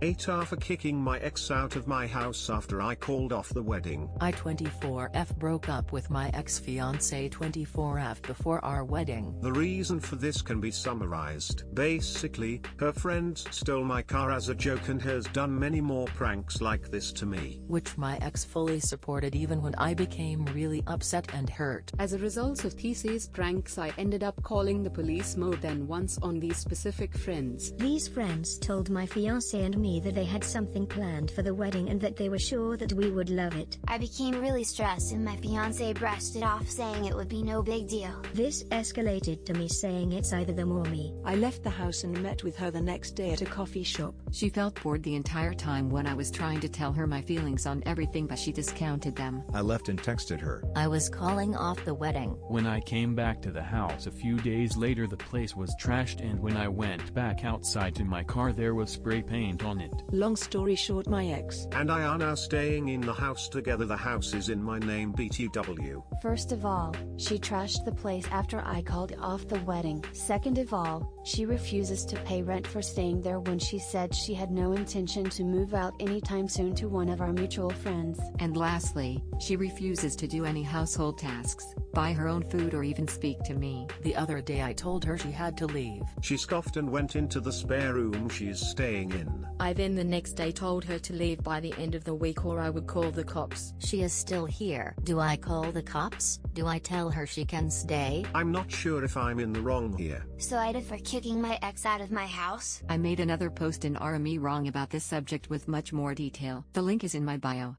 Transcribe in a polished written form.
AITAH for kicking my ex out of my house after I called off the wedding. I 24F broke up with my ex-fiancé 24F before our wedding. The reason for this can be summarized. Basically, her friends stole my car as a joke and has done many more pranks like this to me. Which my ex fully supported even when I became really upset and hurt. As a result of TC's pranks, I ended up calling the police more than once on these specific friends. These friends told my fiancé and me that they had something planned for the wedding and that they were sure that we would love it. I became really stressed and my fiancé brushed it off, saying it would be no big deal. This escalated to me saying it's either them or me. I left the house and met with her the next day at a coffee shop. She felt bored the entire time when I was trying to tell her my feelings on everything, but she discounted them. I left and texted her. I was calling off the wedding. When I came back to the house a few days later, the place was trashed, and when I went back outside to my car there was spray paint on it. Long story short, my ex and I are now staying in the house together. The house is in my name, BTW. First of all, she trashed the place after I called off the wedding. Second of all, she refuses to pay rent for staying there when she said she had no intention to move out anytime soon to one of our mutual friends. And lastly, she refuses to do any household tasks, buy her own food, or even speak to me. The other day I told her she had to leave. She scoffed and went into the spare room she's staying in. I then the next day told her to leave by the end of the week or I would call the cops. She is still here. Do I call the cops? Do I tell her she can stay? I'm not sure if I'm in the wrong here. So AITAH for kicking my ex out of my house? I made another post in RME wrong about this subject with much more detail. The link is in my bio.